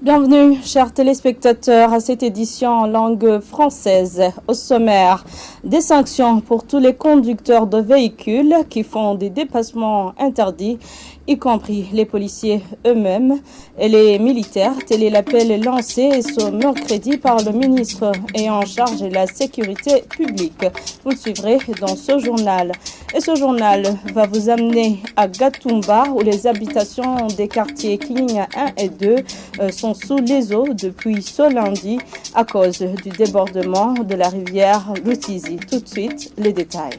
Bienvenue, chers téléspectateurs, à cette édition en langue française. Au sommaire, des sanctions pour tous les conducteurs de véhicules qui font des dépassements interdits, y compris les policiers eux-mêmes et les militaires. Tel est l'appel lancé ce mercredi par le ministre ayant en charge de la sécurité publique. Vous le suivrez dans ce journal. Et ce journal va vous amener à Gatumba, où les habitations des quartiers Kigna 1 et 2 sont sous les eaux depuis ce lundi à cause du débordement de la rivière Lutizi. Tout de suite, les détails.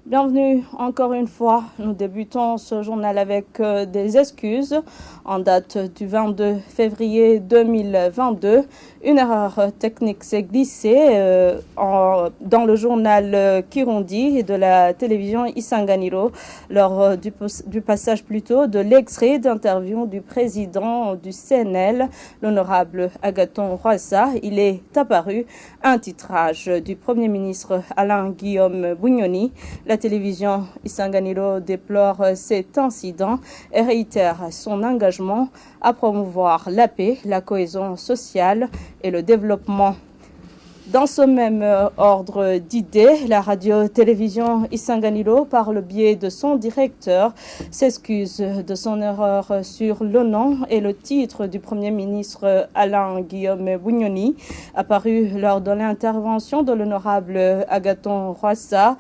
Bienvenue encore une fois. Nous débutons ce journal avec des excuses. En date du 22 février 2022, une erreur technique s'est glissée dans le journal Kirundi de la télévision Isanganiro lors du passage plutôt de l'extrait d'interview du président du CNL, l'honorable Agathon Rwasa. Il est apparu un titrage du Premier ministre Alain-Guillaume Bunyoni. La télévision Isanganiro déplore cet incident et réitère son engagement à promouvoir la paix, la cohésion sociale et le développement. Dans ce même ordre d'idées, la radio-télévision Isanganiro, par le biais de son directeur, s'excuse de son erreur sur le nom et le titre du Premier ministre Alain-Guillaume Bunyoni, apparu lors de l'intervention de l'honorable Agathon Rwasa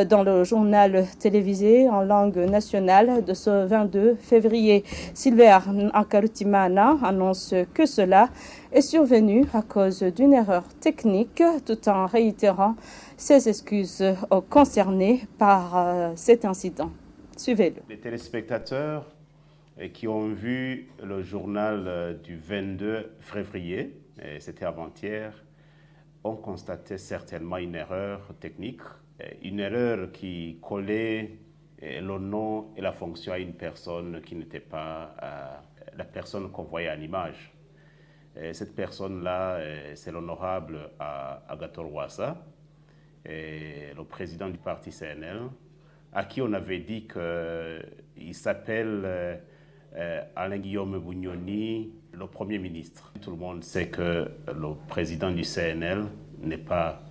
dans le journal télévisé en langue nationale de ce 22 février. Silver Akarutimana annonce que cela est survenu à cause d'une erreur technique, tout en réitérant ses excuses aux concernés par cet incident. Suivez-le. Les téléspectateurs qui ont vu le journal du 22 février, c'était avant-hier, ont constaté certainement une erreur technique, une erreur qui collait le nom et la fonction à une personne qui n'était pas la personne qu'on voyait à l'image. Cette personne-là, c'est l'honorable Agathon Rwasa, le président du parti CNL, à qui on avait dit qu'il s'appelle Alain-Guillaume Bunyoni, le Premier ministre. Tout le monde sait que le président du CNL n'est pas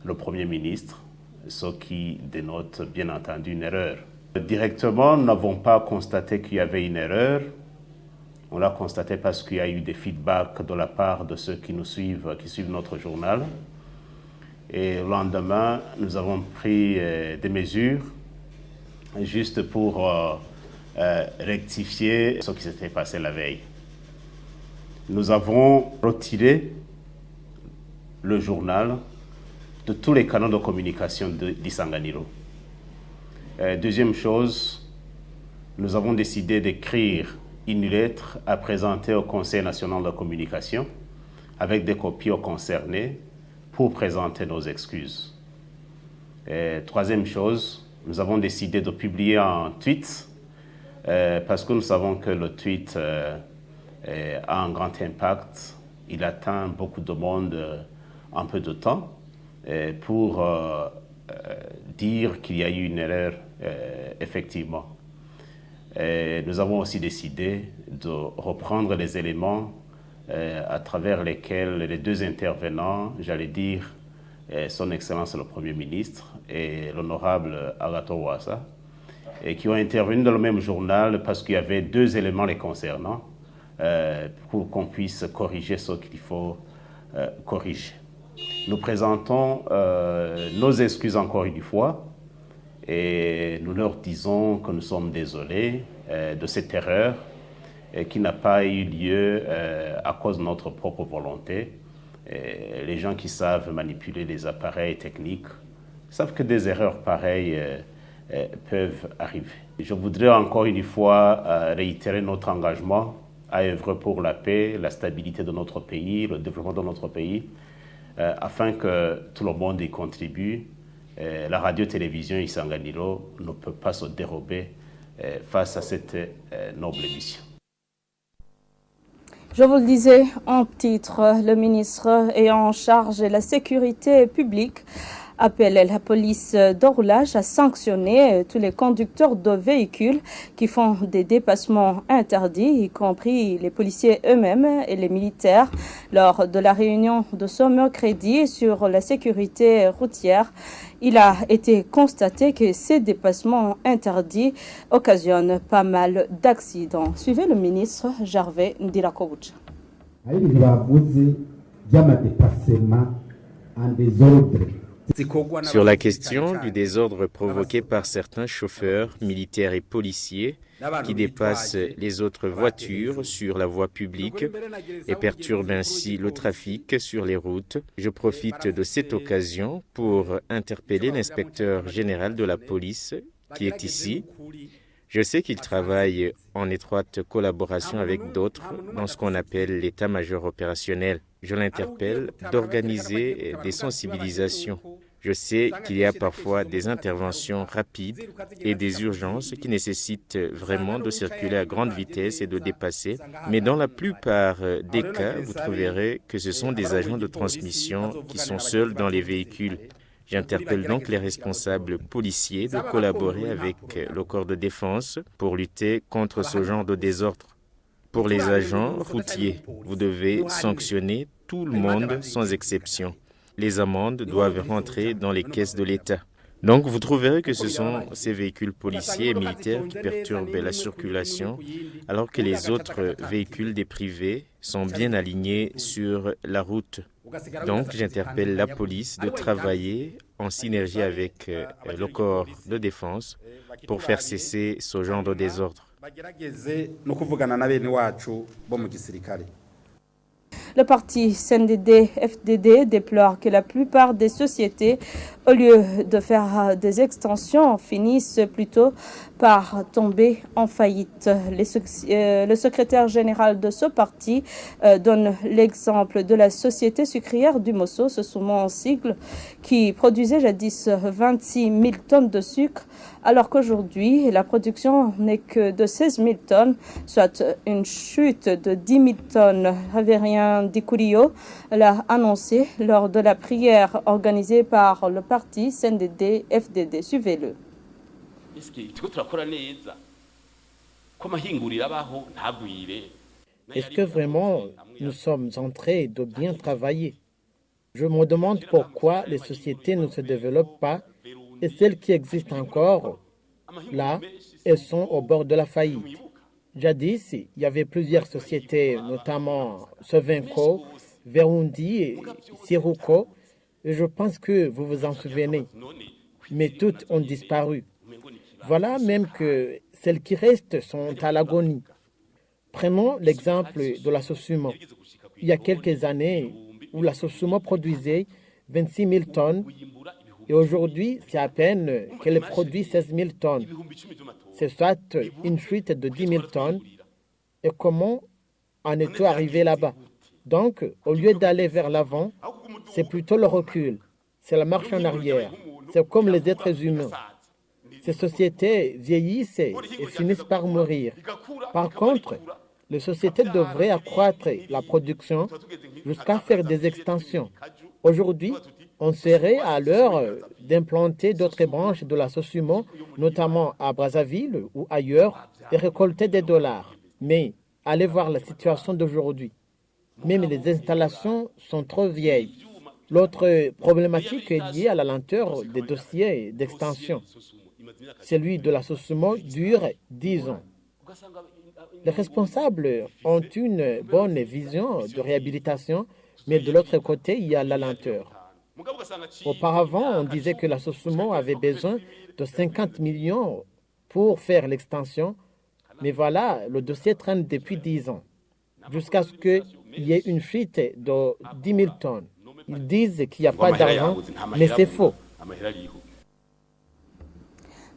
le Premier ministre, ce qui dénote bien entendu une erreur. Directement, nous n'avons pas constaté qu'il y avait une erreur. On l'a constaté parce qu'il y a eu des feedbacks de la part de ceux qui nous suivent, qui suivent notre journal. Et le lendemain, nous avons pris des mesures juste pour rectifier ce qui s'était passé la veille. Nous avons retiré le journal de tous les canaux de communication d'Isanganiro. Deuxième chose, nous avons décidé d'écrire une lettre à présenter au Conseil national de la communication avec des copies aux concernés pour présenter nos excuses. Troisième chose, nous avons décidé de publier un tweet parce que nous savons que le tweet a un grand impact. Il atteint beaucoup de monde en peu de temps pour dire qu'il y a eu une erreur effectivement. Nous avons aussi décidé de reprendre les éléments à travers lesquels les deux intervenants, j'allais dire, son Excellence le Premier ministre et l'honorable Agathon Rwasa, et qui ont intervenu dans le même journal parce qu'il y avait deux éléments les concernant pour qu'on puisse corriger ce qu'il faut corriger. Nous présentons nos excuses encore une fois et nous leur disons que nous sommes désolés de cette erreur qui n'a pas eu lieu à cause de notre propre volonté. Les gens qui savent manipuler les appareils techniques savent que des erreurs pareilles peuvent arriver. Je voudrais encore une fois réitérer notre engagement à œuvrer pour la paix, la stabilité de notre pays, le développement de notre pays, afin que tout le monde y contribue. La radio-télévision Isanganiro ne peut pas se dérober face à cette noble mission. Je vous le disais en titre, le ministre ayant en charge de la sécurité publique appelle la police de roulage à sanctionner tous les conducteurs de véhicules qui font des dépassements interdits, y compris les policiers eux-mêmes et les militaires. Lors de la réunion de ce mercredi sur la sécurité routière, il a été constaté que ces dépassements interdits occasionnent pas mal d'accidents. Suivez le ministre Gervais Ndirakobucha. Sur la question du désordre provoqué par certains chauffeurs, militaires et policiers qui dépassent les autres voitures sur la voie publique et perturbent ainsi le trafic sur les routes, je profite de cette occasion pour interpeller l'inspecteur général de la police qui est ici. Je sais qu'il travaille en étroite collaboration avec d'autres dans ce qu'on appelle l'état-major opérationnel. Je l'interpelle d'organiser des sensibilisations. Je sais qu'il y a parfois des interventions rapides et des urgences qui nécessitent vraiment de circuler à grande vitesse et de dépasser. Mais dans la plupart des cas, vous trouverez que ce sont des agents de transmission qui sont seuls dans les véhicules. J'interpelle donc les responsables policiers de collaborer avec le corps de défense pour lutter contre ce genre de désordre. Pour les agents routiers, vous devez sanctionner tout le monde sans exception. Les amendes doivent rentrer dans les caisses de l'État. Donc vous trouverez que ce sont ces véhicules policiers et militaires qui perturbent la circulation alors que les autres véhicules des privés sont bien alignés sur la route. Donc j'interpelle la police de travailler en synergie avec le corps de défense pour faire cesser ce genre de désordre. Le parti CNDD-FDD déplore que la plupart des sociétés, au lieu de faire des extensions, finissent plutôt par tomber en faillite. Le secrétaire général de ce parti donne l'exemple de la société sucrière du Mosso, ce sont en sigle, qui produisait jadis 26 000 tonnes de sucre, alors qu'aujourd'hui, la production n'est que de 16 000 tonnes, soit une chute de 10 000 tonnes. Révérien Dikurio l'a annoncé lors de la prière organisée par le parti CNDD-FDD. Suivez-le. Est-ce que vraiment nous sommes en train de bien travailler? Je me demande pourquoi les sociétés ne se développent pas et celles qui existent encore, là, elles sont au bord de la faillite. Jadis, il y avait plusieurs sociétés, notamment Sovenco, Verundi et Siruco, et je pense que vous vous en souvenez. Mais toutes ont disparu. Voilà même que celles qui restent sont à l'agonie. Prenons l'exemple de la Sosumo. Il y a quelques années, où la Sosumo produisait 26 000 tonnes, et aujourd'hui, c'est à peine qu'elle produit 16 000 tonnes. C'est soit une chute de 10 000 tonnes. Et comment en est-on arrivé là-bas? Donc, au lieu d'aller vers l'avant, c'est plutôt le recul. C'est la marche en arrière. C'est comme les êtres humains. Ces sociétés vieillissent et finissent par mourir. Par contre, les sociétés devraient accroître la production jusqu'à faire des extensions. Aujourd'hui, on serait à l'heure d'implanter d'autres branches de la Sosumo, notamment à Brazzaville ou ailleurs, et récolter des dollars. Mais allez voir la situation d'aujourd'hui. Même les installations sont trop vieilles. L'autre problématique est liée à la lenteur des dossiers d'extension. Celui de la Sosumo dure 10 ans. Les responsables ont une bonne vision de réhabilitation, mais de l'autre côté, il y a la lenteur. Auparavant, on disait que la Sosumo avait besoin de 50 millions pour faire l'extension, mais voilà, le dossier traîne depuis 10 ans, jusqu'à ce qu'il y ait une fuite de 10 000 tonnes. Ils disent qu'il n'y a pas d'argent, mais c'est faux.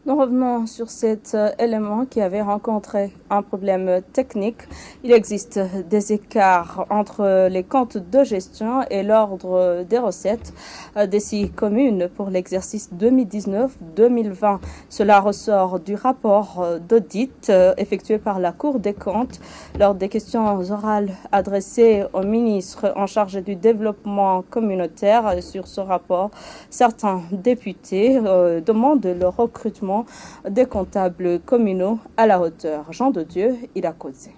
Nous revenons sur cet élément qui avait rencontré un problème technique. Il existe des écarts entre les comptes de gestion et l'ordre des recettes des 6 communes pour l'exercice 2019-2020. Cela ressort du rapport d'audit effectué par la Cour des comptes. Lors des questions orales adressées au ministre en charge du développement communautaire sur ce rapport, certains députés demandent le recrutement des comptables communaux à la hauteur. Jean de Dieu, il a causé.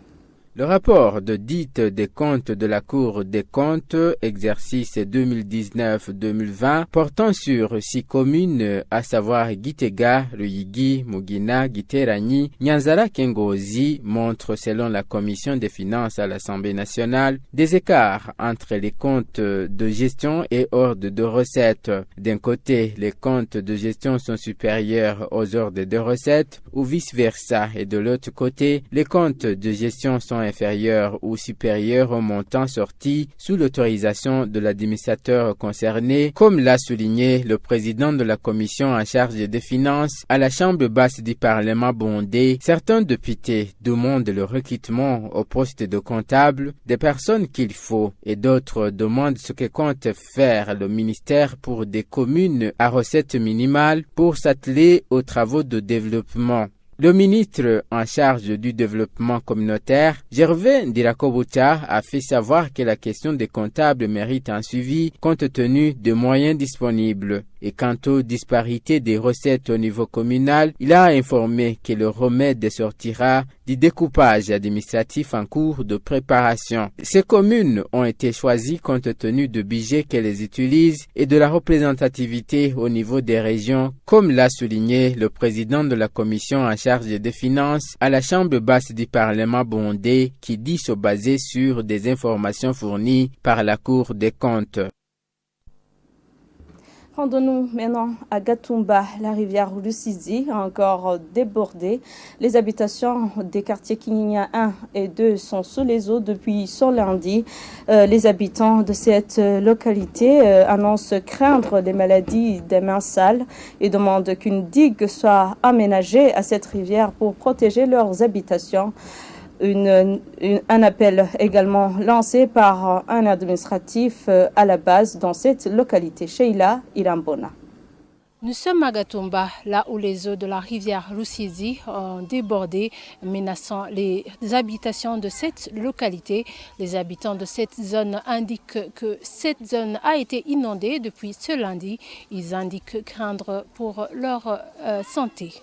Le rapport d'audit des comptes de la Cour des comptes, exercice 2019-2020, portant sur 6 communes, à savoir Gitega, Ruyigi, Mugina, Giteranyi, Nyanzara, Kengozi, montre, selon la Commission des finances à l'Assemblée nationale, des écarts entre les comptes de gestion et ordres de recettes. D'un côté, les comptes de gestion sont supérieurs aux ordres de recettes, ou vice-versa, et de l'autre côté, les comptes de gestion sont inférieurs ou supérieurs au montant sorti sous l'autorisation de l'administrateur concerné, comme l'a souligné le président de la commission en charge des finances à la Chambre basse du Parlement bondé. Certains députés demandent le recrutement au poste de comptable des personnes qu'il faut et d'autres demandent ce que compte faire le ministère pour des communes à recettes minimales pour s'atteler aux travaux de développement. Le ministre en charge du développement communautaire, Gervais Ndirakobucha, a fait savoir que la question des comptables mérite un suivi compte tenu des moyens disponibles. Et quant aux disparités des recettes au niveau communal, il a informé que le remède sortira du découpage administratif en cours de préparation. Ces communes ont été choisies compte tenu du budget qu'elles utilisent et de la représentativité au niveau des régions, comme l'a souligné le président de la commission en charge des finances à la Chambre basse du Parlement bondé, qui dit se baser sur des informations fournies par la Cour des comptes. Rendons-nous maintenant à Gatumba. La rivière Rusizi a encore débordé. Les habitations des quartiers Kinyinya 1 et 2 sont sous les eaux depuis ce lundi. Les habitants de cette localité annoncent craindre des maladies des mains sales et demandent qu'une digue soit aménagée à cette rivière pour protéger leurs habitations. Un appel également lancé par un administratif à la base dans cette localité. Sheila Irambona. Nous sommes à Gatumba, là où les eaux de la rivière Rusizi ont débordé, menaçant les habitations de cette localité. Les habitants de cette zone indiquent que cette zone a été inondée depuis ce lundi. Ils indiquent craindre pour leur santé.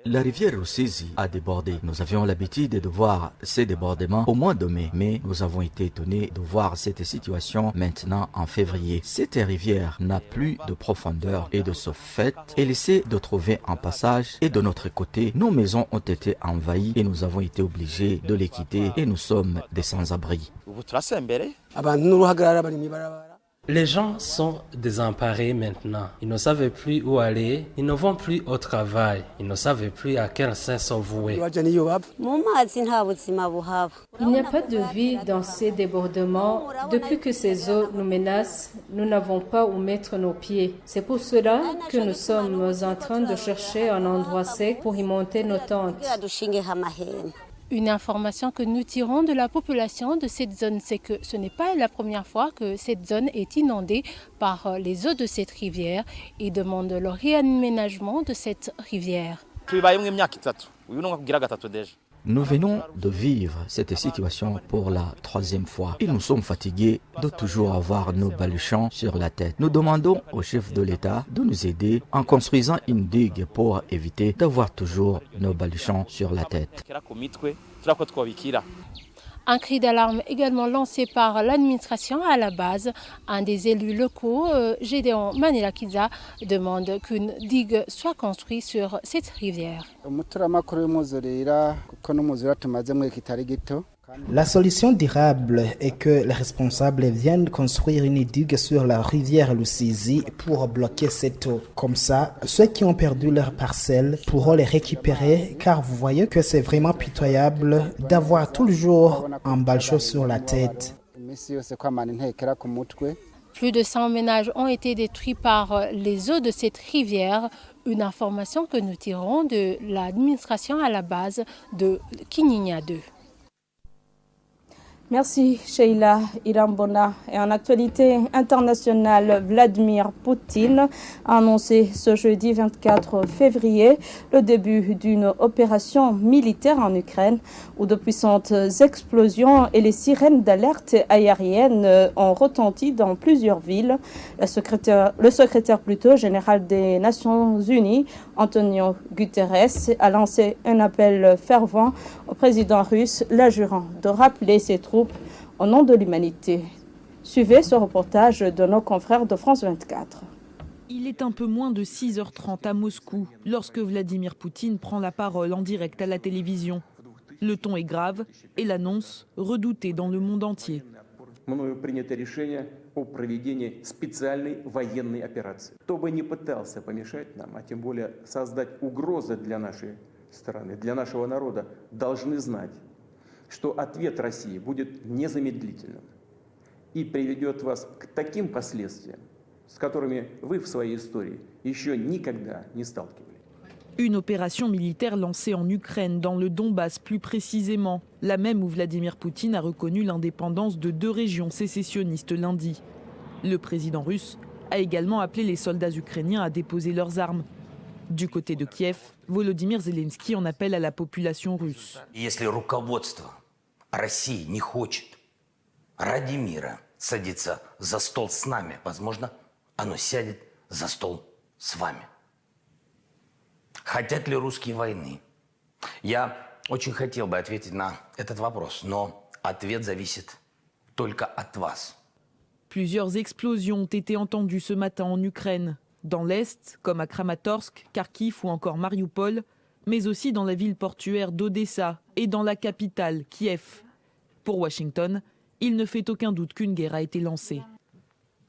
La rivière Rusizi a débordé. Nous avions l'habitude de voir ces débordements au mois de mai, mais nous avons été étonnés de voir cette situation maintenant en février. Cette rivière n'a plus de profondeur et de ce fait, elle essaie de trouver un passage et de notre côté, nos maisons ont été envahies et nous avons été obligés de les quitter et nous sommes des sans-abri. Les gens sont désemparés maintenant. Ils ne savent plus où aller. Ils ne vont plus au travail. Ils ne savent plus à quel sens sont voués. Il n'y a pas de vie dans ces débordements. Depuis que ces eaux nous menacent, nous n'avons pas où mettre nos pieds. C'est pour cela que nous sommes en train de chercher un endroit sec pour y monter nos tentes. Une information que nous tirons de la population de cette zone, c'est que ce n'est pas la première fois que cette zone est inondée par les eaux de cette rivière et demandent le réaménagement de cette rivière. Nous venons de vivre cette situation pour la 3e fois et nous sommes fatigués de toujours avoir nos baluchons sur la tête. Nous demandons au chef de l'État de nous aider en construisant une digue pour éviter d'avoir toujours nos baluchons sur la tête. Un cri d'alarme également lancé par l'administration à la base. Un des élus locaux, Gédéon Manilakiza, demande qu'une digue soit construite sur cette rivière. La solution durable est que les responsables viennent construire une digue sur la rivière Rusizi pour bloquer cette eau. Comme ça, ceux qui ont perdu leurs parcelles pourront les récupérer, car vous voyez que c'est vraiment pitoyable d'avoir toujours un balchot sur la tête. Plus de 100 ménages ont été détruits par les eaux de cette rivière. Une information que nous tirons de l'administration à la base de Kinyinya 2. Merci Sheila Irambona. Et en actualité internationale, Vladimir Poutine a annoncé ce jeudi 24 février le début d'une opération militaire en Ukraine où de puissantes explosions et les sirènes d'alerte aérienne ont retenti dans plusieurs villes. Le secrétaire général des Nations Unies, Antonio Guterres, a lancé un appel fervent au président russe, l'adjurant de rappeler ses troupes au nom de l'humanité. Suivez ce reportage de nos confrères de France 24. Il est un peu moins de 6h30 à Moscou lorsque Vladimir Poutine prend la parole en direct à la télévision. Le ton est grave et l'annonce redoutée dans le monde entier. Мною принято решение о проведении специальной военной операции. Кто бы ни пытался помешать нам, а тем более создать угрозы для нашей страны, для нашего народа, должны знать, что ответ России будет незамедлительным и приведет вас к таким последствиям, с которыми вы в своей истории еще никогда не сталкивались. Une opération militaire lancée en Ukraine, dans le Donbass plus précisément, la même où Vladimir Poutine a reconnu l'indépendance de 2 régions sécessionnistes lundi. Le président russe a également appelé les soldats ukrainiens à déposer leurs armes. Du côté de Kiev, Volodymyr Zelensky en appelle à la population russe. Если руководство России не хочет ради мира садиться за стол с нами, возможно, оно сядет за стол с вами. Хотят ли русские войны? Я очень хотел бы ответить на этот вопрос, но ответ зависит только от вас. Plusieurs explosions ont été entendues ce matin en Ukraine, dans l'Est, comme à Kramatorsk, Kharkiv ou encore Mariupol, mais aussi dans la ville portuaire d'Odessa et dans la capitale, Kiev. Pour Washington, il ne fait aucun doute qu'une guerre a été lancée.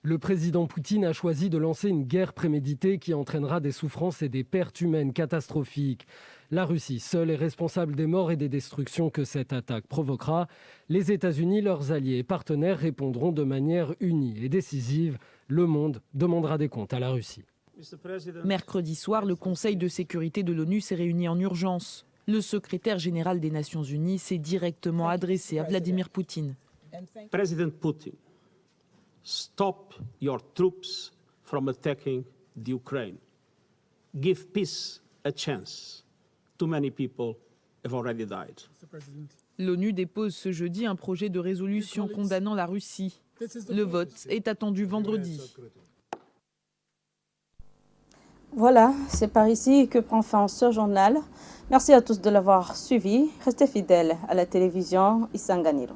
Le président Poutine a choisi de lancer une guerre préméditée qui entraînera des souffrances et des pertes humaines catastrophiques. La Russie seule est responsable des morts et des destructions que cette attaque provoquera. Les États-Unis, leurs alliés et partenaires répondront de manière unie et décisive. Le monde demandera des comptes à la Russie. Mercredi soir, le Conseil de sécurité de l'ONU s'est réuni en urgence. Le secrétaire général des Nations Unies s'est directement adressé à Vladimir Poutine. President Putin, stop your troops from attacking the Ukraine. Give peace a chance. Too many people have already died. L'ONU dépose ce jeudi un projet de résolution condamnant la Russie. Le vote est attendu vendredi. Voilà, c'est par ici que prend fin ce journal. Merci à tous de l'avoir suivi. Restez fidèles à la télévision Isanganiro.